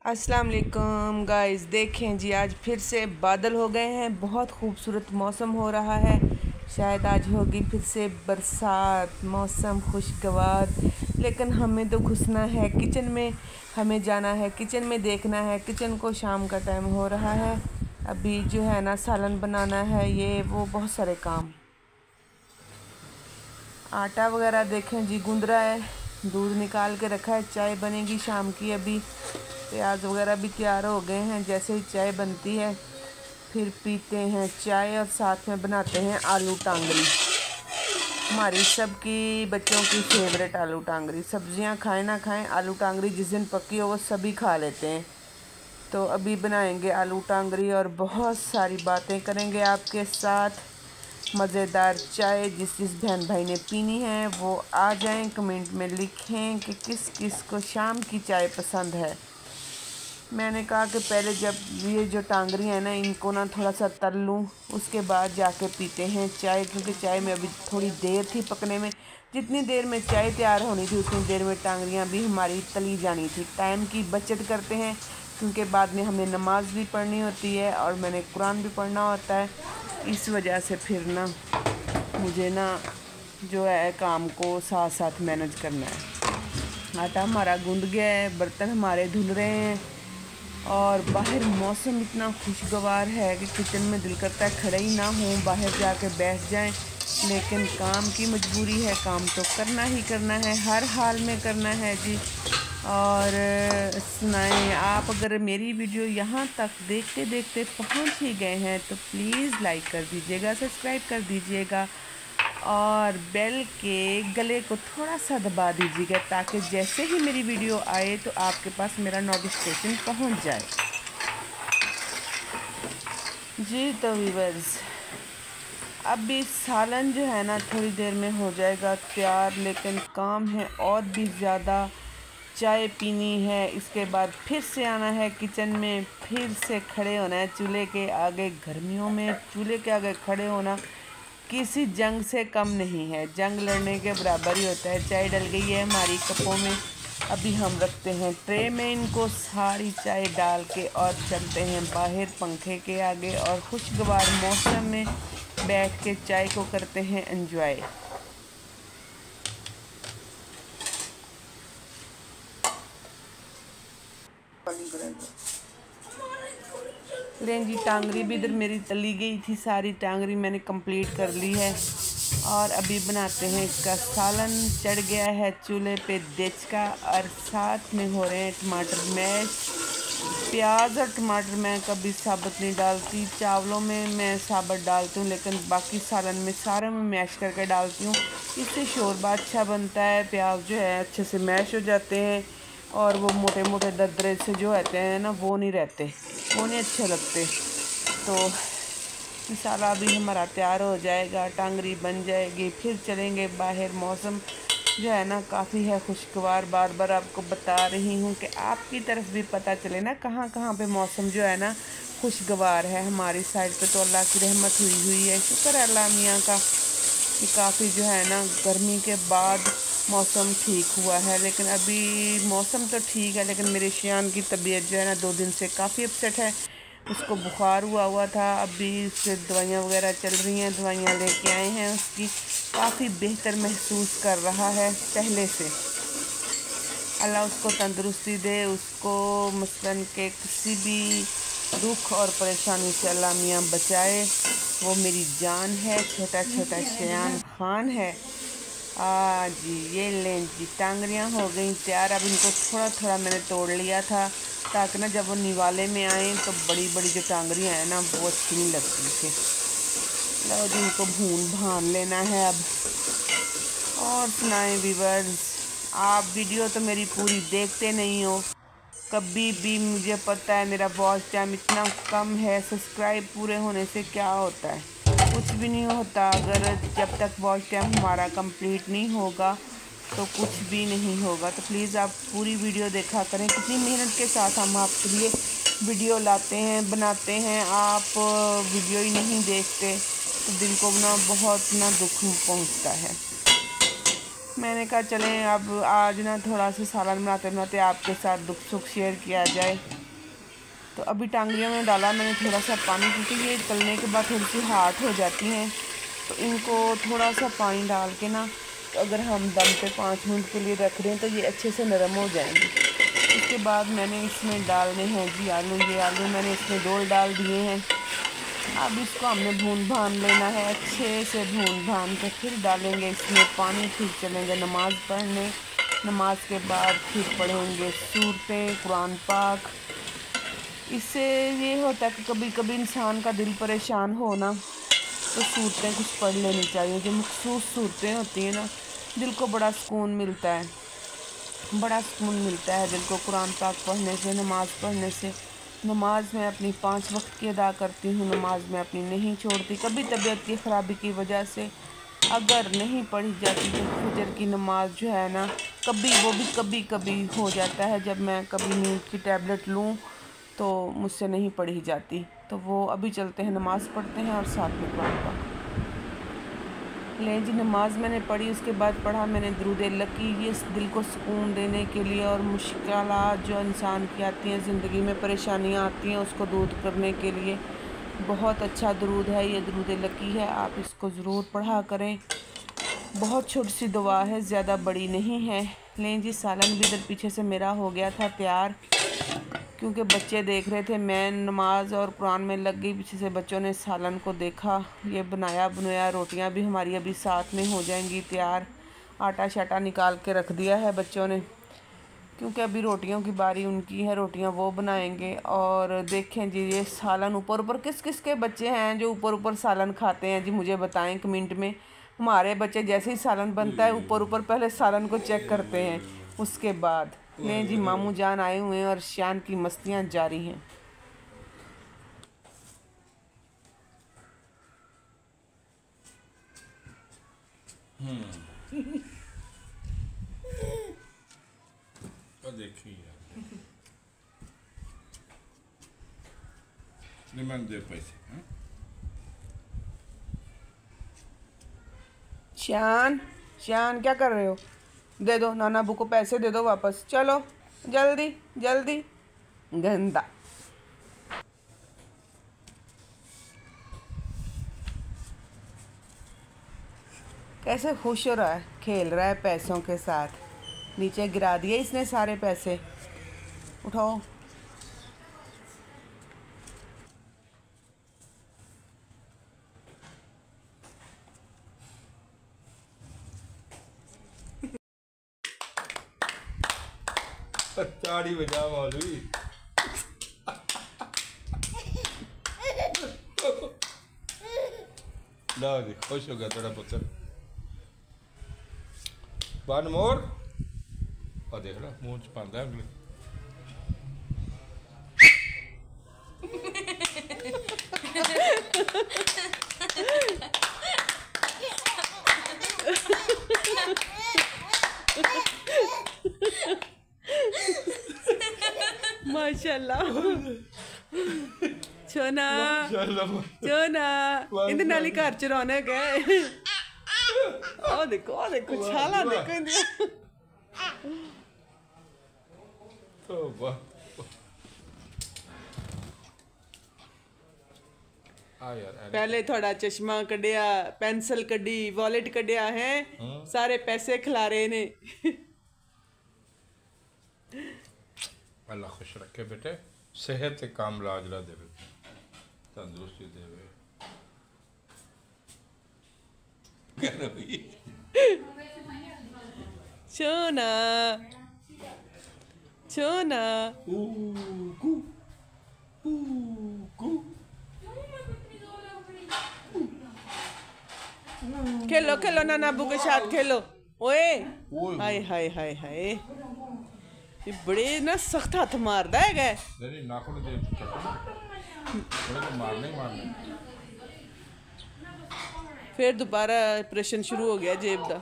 अस्सलाम वालेकुम गाइस। देखें जी, आज फिर से बादल हो गए हैं। बहुत खूबसूरत मौसम हो रहा है। शायद आज होगी फिर से बरसात। मौसम खुशगवार। लेकिन हमें तो घुसना है किचन में। हमें जाना है किचन में, देखना है किचन को। शाम का टाइम हो रहा है। अभी जो है ना, सालन बनाना है, ये वो बहुत सारे काम। आटा वगैरह देखें जी गूंद रहा है। दूध निकाल के रखा है, चाय बनेगी शाम की। अभी प्याज वगैरह भी तैयार हो गए हैं। जैसे ही चाय बनती है फिर पीते हैं चाय, और साथ में बनाते हैं आलू टांगरी। हमारी सबकी बच्चों की फेवरेट आलू टांगरी। सब्जियां खाएं ना खाएं, आलू टांगरी जिस दिन पकी हो वो सभी खा लेते हैं। तो अभी बनाएंगे आलू टांगरी और बहुत सारी बातें करेंगे आपके साथ। मज़ेदार चाय जिस जिस बहन भाई ने पीनी है वो आ जाएं, कमेंट में लिखें कि किस किस को शाम की चाय पसंद है। मैंने कहा कि पहले जब ये जो टांगरी है ना, इनको ना थोड़ा सा तल लूँ, उसके बाद जाके पीते हैं चाय। क्योंकि चाय में अभी थोड़ी देर थी पकने में। जितनी देर में चाय तैयार होनी थी उतनी देर में टांगरियाँ भी हमारी तली जानी थी। टाइम की बचत करते हैं, क्योंकि बाद में हमें नमाज भी पढ़नी होती है और मैंने कुरान भी पढ़ना होता है। इस वजह से फिर ना मुझे ना जो है काम को साथ साथ मैनेज करना है। आटा हमारा गूंद गया है, बर्तन हमारे धुल रहे हैं और बाहर मौसम इतना खुशगवार है कि किचन में दिल करता है खड़े ही ना हो, बाहर जाके बैठ जाएं। लेकिन काम की मजबूरी है, काम तो करना ही करना है, हर हाल में करना है जी। और सुनाएं आप, अगर मेरी वीडियो यहाँ तक देखते देखते पहुँच ही गए हैं तो प्लीज़ लाइक कर दीजिएगा, सब्सक्राइब कर दीजिएगा और बेल के गले को थोड़ा सा दबा दीजिएगा, ताकि जैसे ही मेरी वीडियो आए तो आपके पास मेरा नोटिफिकेशन पहुंच जाए जी। तो व्यूअर्स, अभी सालन जो है ना थोड़ी देर में हो जाएगा तैयार, लेकिन काम है और भी ज़्यादा। चाय पीनी है, इसके बाद फिर से आना है किचन में, फिर से खड़े होना है चूल्हे के आगे। गर्मियों में चूल्हे के आगे खड़े होना किसी जंग से कम नहीं है, जंग लड़ने के बराबर ही होता है। चाय डल गई है हमारी कपों में। अभी हम रखते हैं ट्रे में इनको, सारी चाय डाल के, और चलते हैं बाहर पंखे के आगे और खुशगवार मौसम में बैठ के चाय को करते हैं एंजॉय। लें जी, टांगरी भी इधर मेरी तली गई थी, सारी टांगरी मैंने कंप्लीट कर ली है। और अभी बनाते हैं इसका सालन। चढ़ गया है चूल्हे पे देच का, और साथ में हो रहे हैं टमाटर मैश। प्याज और टमाटर मैं कभी साबुत नहीं डालती, चावलों में मैं साबुत डालती हूँ, लेकिन बाकी सालन में सारे में मैश करके डालती हूँ। इससे शोरबा अच्छा बनता है। प्याज जो है अच्छे से मैश हो जाते हैं और वो मोटे मोटे दरदरे से जो रहते हैं ना, वो नहीं रहते, वो नहीं अच्छे लगते। तो मसाला अभी हमारा तैयार हो जाएगा, टांगरी बन जाएगी, फिर चलेंगे बाहर। मौसम जो है ना काफ़ी है खुशगवार। बार बार आपको बता रही हूँ कि आपकी तरफ भी पता चले ना कहाँ कहाँ पे मौसम जो है ना खुशगवार है। हमारी साइड पे तो अल्लाह की रहमत हुई है, शुक्र है अल्लाह मियाँ का कि काफ़ी जो है ना गर्मी के बाद मौसम ठीक हुआ है। लेकिन अभी मौसम तो ठीक है, लेकिन मेरे शियान की तबीयत जो है ना 2 दिन से काफ़ी अपसेट है। उसको बुखार हुआ था, अभी उससे दवाइयाँ वगैरह चल रही हैं, दवाइयाँ लेके आए हैं। उसकी काफ़ी बेहतर महसूस कर रहा है पहले से। अल्लाह उसको तंदुरुस्ती दे, उसको मसलन के किसी भी दुख और परेशानी से अल्लाह मियाँ बचाए। वो मेरी जान है, छोटा छोटा शयान खान है। जी ये लें जी, टांगरियाँ हो गई तैयार। अब इनको थोड़ा थोड़ा मैंने तोड़ लिया था, ताकि ना जब वो निवाले में आए तो बड़ी बड़ी जो टांगरियाँ हैं ना वो अच्छी नहीं लगती थी। लो जी, इनको भून भान लेना है अब। और सुनाएं व्यूअर्स, आप वीडियो तो मेरी पूरी देखते नहीं हो कभी भी। मुझे पता है मेरा वॉच टाइम इतना कम है। सब्सक्राइब पूरे होने से क्या होता है? कुछ भी नहीं होता। अगर जब तक वॉच टाइम हमारा कंप्लीट नहीं होगा तो कुछ भी नहीं होगा। तो प्लीज़ आप पूरी वीडियो देखा करें। कितनी मेहनत के साथ हम आपके लिए वीडियो लाते हैं, बनाते हैं, आप वीडियो ही नहीं देखते तो दिल को ना बहुत ना दुख पहुंचता है। मैंने कहा चलें अब आज ना थोड़ा सा सालन बनाते बनाते आपके साथ दुख सुख शेयर किया जाए। तो अभी टांगरियों में डाला मैंने थोड़ा सा पानी, क्योंकि ये तलने के बाद थोड़ी सी हार्ड हो जाती हैं, तो इनको थोड़ा सा पानी डाल के ना, तो अगर हम दम पे 5 मिनट के लिए रख दें तो ये अच्छे से नरम हो जाएंगे। उसके बाद मैंने इसमें डालने हैं जी आलू। ये आलू मैंने इसमें 2 डाल दिए हैं। अब इसको हमने भून भान लेना है, अच्छे से भून भान कर फिर डालेंगे इसमें पानी, फिर चलेंगे नमाज़ पढ़ने। नमाज के बाद फिर पढ़ेंगे सूरतें कुरान पाक। इससे ये होता है कि कभी कभी इंसान का दिल परेशान हो ना, तो सूरतें कुछ पढ़ लेनी चाहिए। जो मखसूस सूरतें होती हैं ना, दिल को बड़ा सुकून मिलता है, बड़ा सुकून मिलता है दिल को कुरान पाक पढ़ने से, नमाज़ पढ़ने से। नमाज मैं अपनी 5 वक्त की अदा करती हूँ, नमाज मैं अपनी नहीं छोड़ती। कभी तबीयत की ख़राबी की वजह से अगर नहीं पढ़ी जाती तो फजर की नमाज जो है ना, वो भी कभी कभी हो जाता है, जब मैं कभी नींद की टैबलेट लूँ तो मुझसे नहीं पढ़ी जाती। तो वो अभी चलते हैं, नमाज़ पढ़ते हैं और साथ में कुरान पाक ले जी। नमाज मैंने पढ़ी, उसके बाद पढ़ा मैंने दुरूद लकी। ये दिल को सुकून देने के लिए और मुश्किलात जो इंसान की आती हैं, ज़िंदगी में परेशानियां आती हैं, उसको दूर करने के लिए बहुत अच्छा दुरूद है ये, दुरूद लकी है। आप इसको ज़रूर पढ़ा करें। बहुत छोटी सी दुआ है, ज़्यादा बड़ी नहीं है। लें जी, सालन भी इधर पीछे से मेरा हो गया था तैयार, क्योंकि बच्चे देख रहे थे, मैं नमाज और कुरान में लग गई। पीछे से बच्चों ने सालन को देखा, ये बनाया। रोटियां भी हमारी अभी साथ में हो जाएंगी तैयार। आटा शाटा निकाल के रख दिया है बच्चों ने, क्योंकि अभी रोटियों की बारी उनकी है, रोटियां वो बनाएंगे। और देखें जी, ये सालन ऊपर किस किस के बच्चे हैं जो ऊपर सालन खाते हैं जी, मुझे बताएं कमेंट में। हमारे बच्चे जैसे ही सालन बनता है ऊपर पहले सालन को चेक करते हैं, उसके बाद। नहीं जी, मामू जान आए हुए हैं और शान की मस्तियां जारी हैं। देखिए निमन दे पैसे। शान क्या कर रहे हो? दे दो, नाना अबू को पैसे दे दो वापस। चलो जल्दी जल्दी, गंदा। कैसे खुश हो रहा है, खेल रहा है पैसों के साथ। नीचे गिरा दिए इसने सारे पैसे, उठाओ। ताड़ी बजा मौलवी। लो जी, खुश हो गया तेरा पुत्र। One more. और देख रहा मुंह च पांदा है अगले। माशाल्लाह छोना छोना, इंदे नाल ही घर च रौनक है। ओ देखो छाला देखो। पहले थोड़ा चश्मा कढ़िया, पेंसिल कढ़ी, वॉलेट कढ़िया है, सारे पैसे खिलारे ने। अल्लाह खुश रखे बेटे, सेहत काम लाजला देवे, तंदुरुस्ती देवे। छोना छोना खेलो खेलो, नाना अबू के साथ खेलो। ओए हाय हाय हाय हाय, ये बड़े ना सख्त हाथ मारदा है। नहीं नाखून दे मारने। फिर दोबारा ऑपरेशन शुरू हो गया जेब दा।